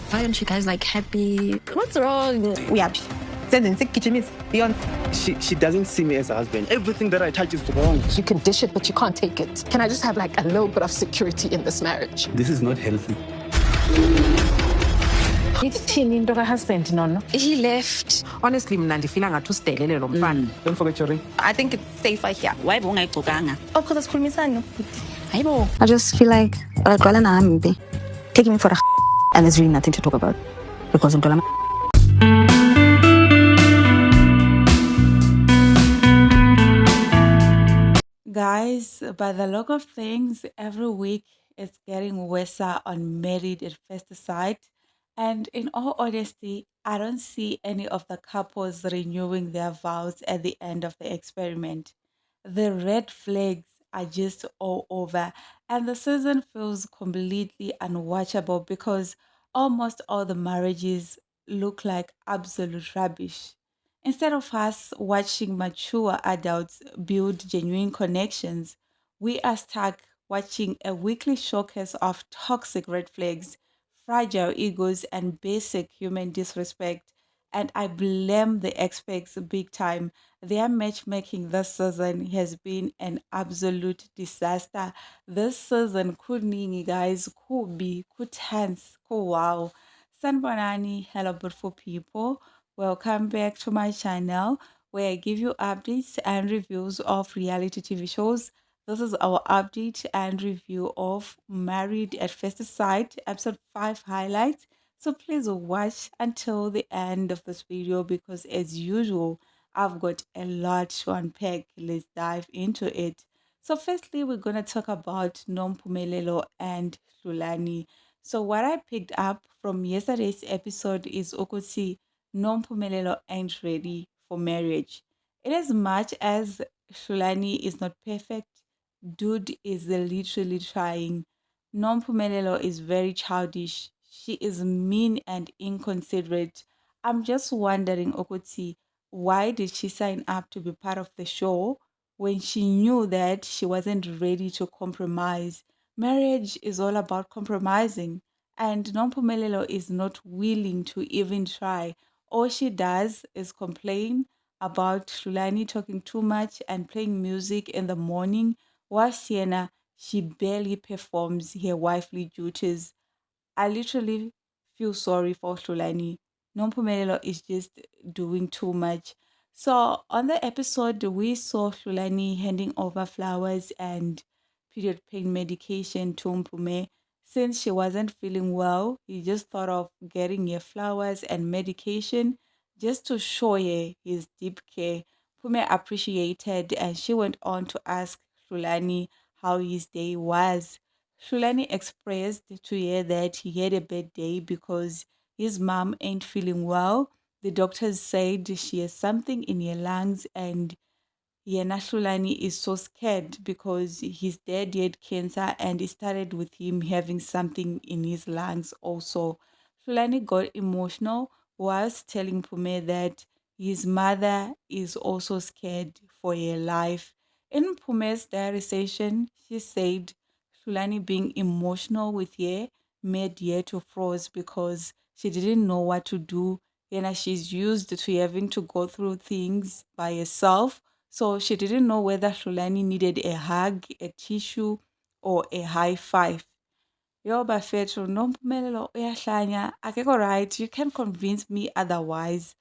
Why aren't you guys like happy? What's wrong? We happy. Beyond. She doesn't see me as a husband. Everything that I touch is wrong. You can dish it, but you can't take it. Can I just have like a little bit of security in this marriage? This is not healthy. Husband, no. He left. Honestly, mnandifila ngathi usidelele lo mfana. Don't forget your ring. I think it's safer here. Why bongayigqokanga? Oh, because asikhulumisana. Hayibo. I just feel like taking me for a and there's really nothing to talk about because I'm Guys, by the look of things, every week it's getting worse on Married at First Sight. And in all honesty, I don't see any of the couples renewing their vows at the end of the experiment. The red flags are just all over, and the season feels completely unwatchable because almost all the marriages look like absolute rubbish. Instead of us watching mature adults build genuine connections, we are stuck watching a weekly showcase of toxic red flags, fragile egos, and basic human disrespect. And I blame the experts big time. Their matchmaking this season has been an absolute disaster. This season, kuningi guys, could be, could hands, could wow. Sanbonani, hello beautiful people. Welcome back to my channel where I give you updates and reviews of reality TV shows. This is our update and review of Married at First Sight episode 5 highlights. So please watch until the end of this video because as usual, I've got a lot to unpack. Let's dive into it. So firstly, we're going to talk about Nompumelelo and Hlulani. So what I picked up from yesterday's episode is Okusi Nompumelelo ain't ready for marriage. In as much as Shulani is not perfect, dude is literally trying. Nompumelelo is very childish. She is mean and inconsiderate. I'm just wondering, Okoti, why did she sign up to be part of the show when she knew that she wasn't ready to compromise? Marriage is all about compromising, and Nompumelelo is not willing to even try. All she does is complain about Shulani talking too much and playing music in the morning, while Sienna, she barely performs her wifely duties. I literally feel sorry for Hlulani. Nompumelelo is just doing too much. So on the episode, we saw Hlulani handing over flowers and period pain medication to Mpume. Since she wasn't feeling well, he just thought of getting her flowers and medication just to show her his deep care. Mpume appreciated and she went on to ask Hlulani how his day was. Shulani expressed to her that he had a bad day because his mom ain't feeling well. The doctors said she has something in her lungs and Yena Shulani is so scared because his dad had cancer and it started with him having something in his lungs also. Shulani got emotional whilst telling Pume that his mother is also scared for her life. In Pume's diary session, she said Shulani being emotional with her made her to froze because she didn't know what to do. She's used to having to go through things by herself, so she didn't know whether Shulani needed a hug, a tissue, or a high five. Yo, Bafethu, Nompumelelo uyahlanya, akekho right, you can't convince me otherwise.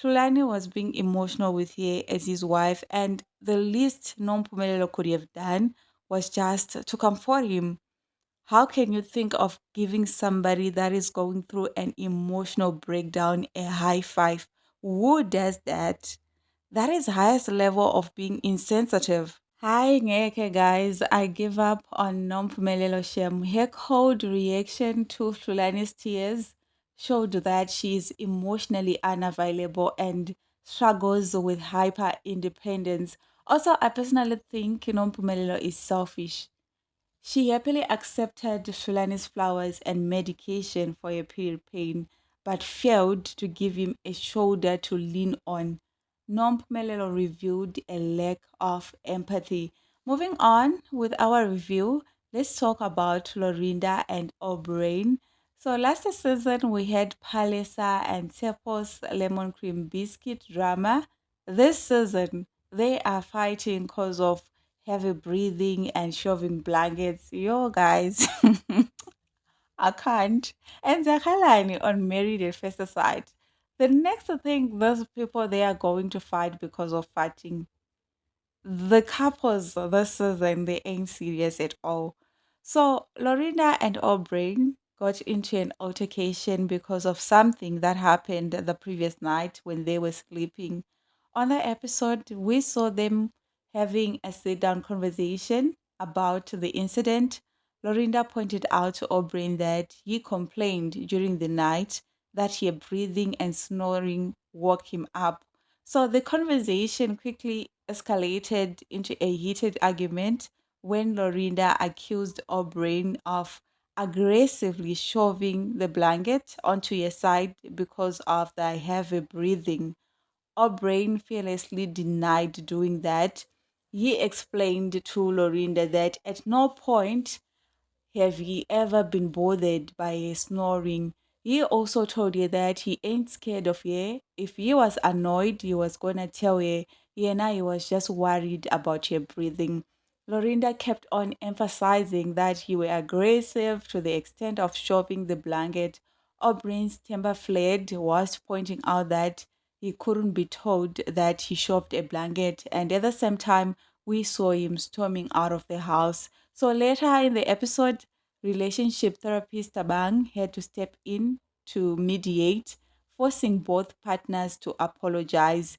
Shulani was being emotional with her as his wife, and the least Nompumelelo could have done was just to comfort him. How can you think of giving somebody that is going through an emotional breakdown a high five? Who does that? That is highest level of being insensitive. Hi, ngeke guys. I give up on Nompumelelo Shem. Her cold reaction to Hlulani's tears showed that she is emotionally unavailable and struggles with hyper independence. Also, I personally think Nompumelelo is selfish. She happily accepted Shulani's flowers and medication for her period pain, but failed to give him a shoulder to lean on. Nompumelelo revealed a lack of empathy. Moving on with our review, let's talk about Lorinda and O'Brien. So last season we had Palesa and Tepos lemon cream biscuit drama. This season they are fighting because of heavy breathing and shoving blankets. Yo guys, I can't. And Zakalani on Married at First Sight. The next thing, those people they are going to fight because of fighting. The couples this season they ain't serious at all. So Lorinda and Aubrey got into an altercation because of something that happened the previous night when they were sleeping. On the episode, we saw them having a sit-down conversation about the incident. Lorinda pointed out to Aubrey that he complained during the night that her breathing and snoring woke him up. So the conversation quickly escalated into a heated argument when Lorinda accused O'Brien of aggressively shoving the blanket onto her side because of the heavy breathing. O'Brien fearlessly denied doing that. He explained to Lorinda that at no point have he ever been bothered by her snoring. He also told her that he ain't scared of her. If he was annoyed, he was gonna tell her. Yeah, now he was just worried about her breathing. Lorinda kept on emphasizing that he were aggressive to the extent of shoving the blanket. O'Brien's temper flared whilst pointing out that he couldn't be told that he shoved a blanket, and at the same time, we saw him storming out of the house. So later in the episode, relationship therapist Tabang had to step in to mediate, forcing both partners to apologize.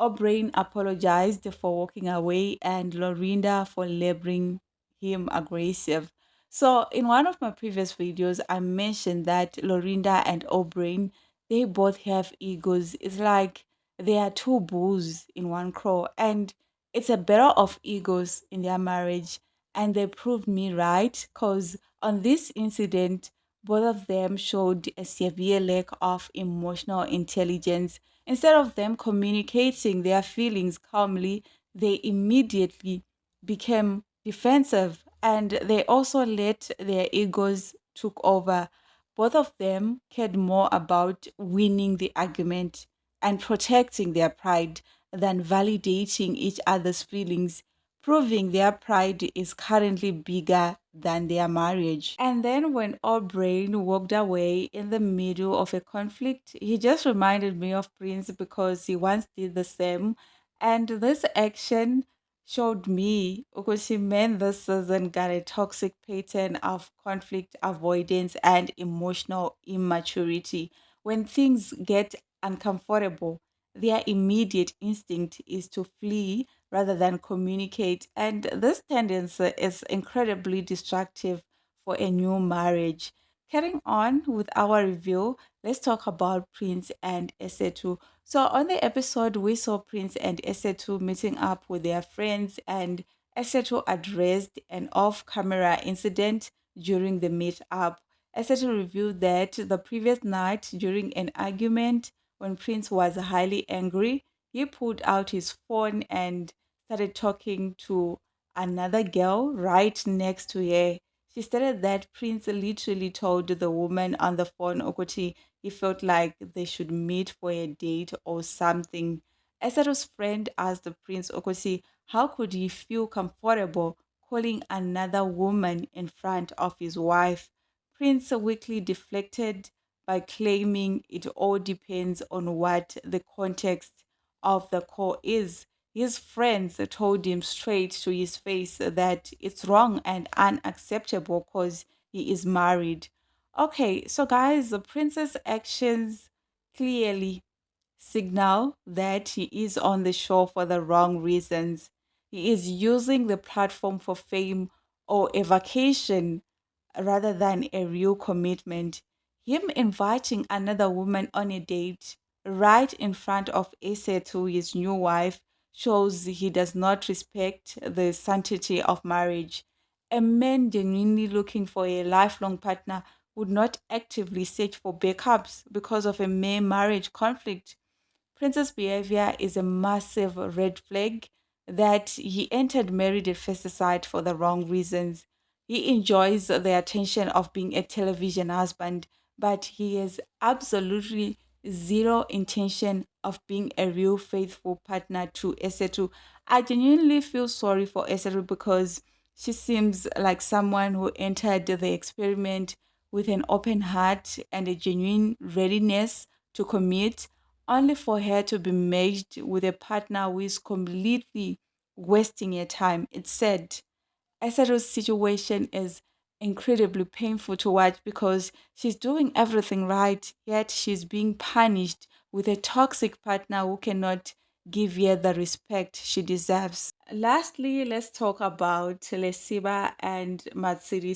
O'Brien apologized for walking away and Lorinda for labeling him aggressive. So in one of my previous videos, I mentioned that Lorinda and O'Brien, they both have egos. It's like they are two bulls in one crow, and it's a battle of egos in their marriage. And they proved me right because on this incident, both of them showed a severe lack of emotional intelligence. Instead of them communicating their feelings calmly, they immediately became defensive and they also let their egos took over. Both of them cared more about winning the argument and protecting their pride than validating each other's feelings, proving their pride is currently bigger than their marriage. And then when O'Brien walked away in the middle of a conflict, he just reminded me of Prince because he once did the same. And this action showed me Ukuthi men this season got a toxic pattern of conflict avoidance and emotional immaturity. When things get uncomfortable, their immediate instinct is to flee rather than communicate. And this tendency is incredibly destructive for a new marriage. Carrying on with our review, let's talk about Prince and Esetu. So, on the episode, we saw Prince and Esetu meeting up with their friends, and Esetu addressed an off camera incident during the meetup. Esetu revealed that the previous night, during an argument, when Prince was highly angry, he pulled out his phone and started talking to another girl right next to her. She stated that Prince literally told the woman on the phone Okuti he felt like they should meet for a date or something. Esato's friend asked the Prince Okuti how could he feel comfortable calling another woman in front of his wife. Prince weakly deflected by claiming it all depends on what the context of the call is. His friends told him straight to his face that it's wrong and unacceptable because he is married. Okay, so guys, the prince's actions clearly signal that he is on the show for the wrong reasons. He is using the platform for fame or a vacation rather than a real commitment. Him inviting another woman on a date right in front of Esetu, his new wife, shows he does not respect the sanctity of marriage. A man genuinely looking for a lifelong partner would not actively search for backups because of a mere marriage conflict. Prince's behavior is a massive red flag that he entered Married at First Sight for the wrong reasons. He enjoys the attention of being a television husband, but he has absolutely zero intention of being a real faithful partner to Esetu. I genuinely feel sorry for Esetu because she seems like someone who entered the experiment with an open heart and a genuine readiness to commit, only for her to be merged with a partner who is completely wasting her time. It's sad. Esaru's situation is incredibly painful to watch because she's doing everything right, yet she's being punished with a toxic partner who cannot give her the respect she deserves. Lastly, let's talk about Lesiba and Matsiri.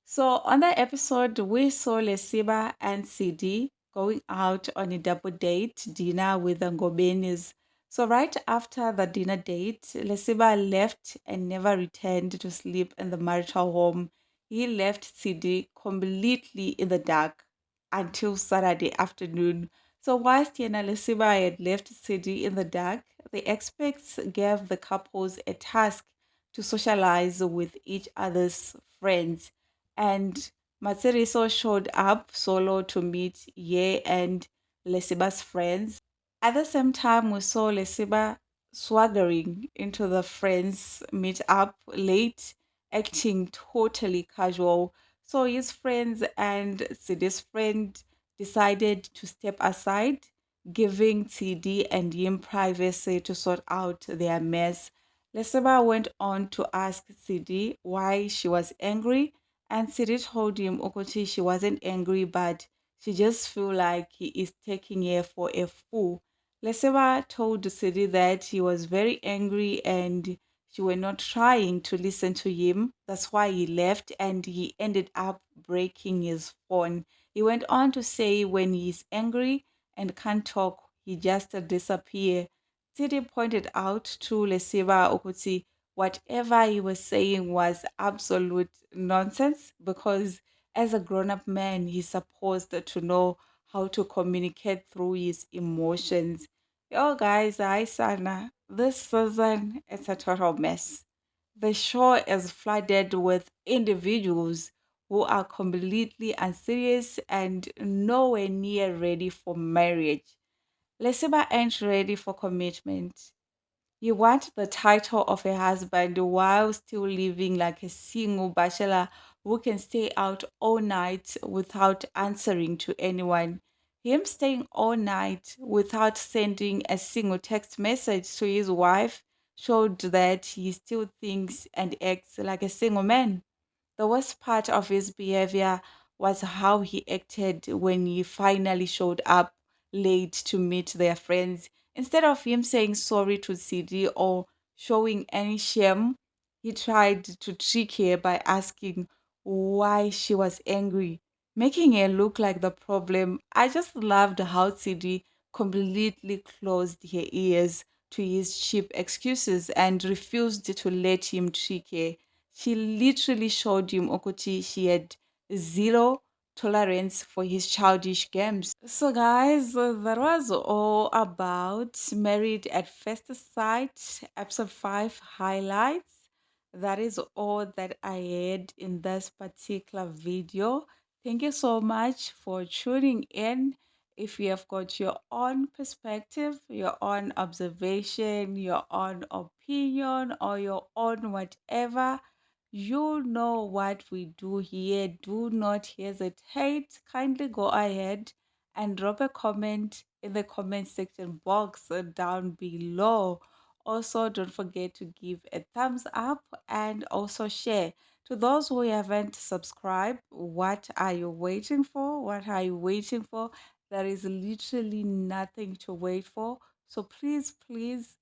So on that episode, we saw Lesiba and CD going out on a double date dinner with the Ngobenis. So right after the dinner date, Lesiba left and never returned to sleep in the marital home. He left CD completely in the dark until Saturday afternoon. So whilst Yena Lesiba had left CD in the dark, the experts gave the couples a task to socialize with each other's friends. And Matseriso showed up solo to meet Ye and Lesiba's friends. At the same time, we saw Lesiba swaggering into the friends' meet-up late, acting totally casual. So his friends and Sidi's friend decided to step aside, giving TD and him privacy to sort out their mess. Lesiba went on to ask CD why she was angry, and Sidi told him Okochi she wasn't angry, but she just feel like he is taking her for a fool. Leseba told Sidi that he was very angry and she were not trying to listen to him. That's why he left and he ended up breaking his phone. He went on to say when he's angry and can't talk, he just disappear. Sidi pointed out to Leseba Okuti whatever he was saying was absolute nonsense because as a grown-up man, he's supposed to know how to communicate through his emotions. Yo, guys, hi, Sana. This season is a total mess. The show is flooded with individuals who are completely unserious and nowhere near ready for marriage. Lesiba ain't ready for commitment. You want the title of a husband while still living like a single bachelor who can stay out all night without answering to anyone. Him staying all night without sending a single text message to his wife showed that he still thinks and acts like a single man. The worst part of his behavior was how he acted when he finally showed up late to meet their friends. Instead of him saying sorry to CD or showing any shame, he tried to trick her by asking why she was angry, making her look like the problem. I just loved how CD completely closed her ears to his cheap excuses and refused to let him trick her. She literally showed him Okuchi she had zero tolerance for his childish games. So, guys, that was all about Married at First Sight, episode 5 highlights. That is all that I had in this particular video. Thank you so much for tuning in. If you have got your own perspective, your own observation, your own opinion, or your own whatever, you know what we do here. Do not hesitate. Kindly go ahead and drop a comment in the comment section box down below. Also, don't forget to give a thumbs up and also share. To those who haven't subscribed, what are you waiting for? What are you waiting for? There is literally nothing to wait for. So please, please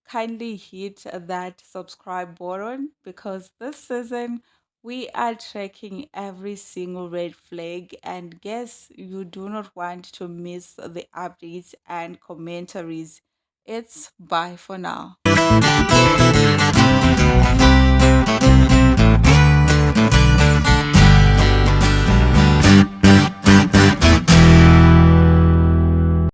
kindly hit that subscribe button because this season we are tracking every single red flag, and guess you do not want to miss the updates and commentaries. It's bye for now.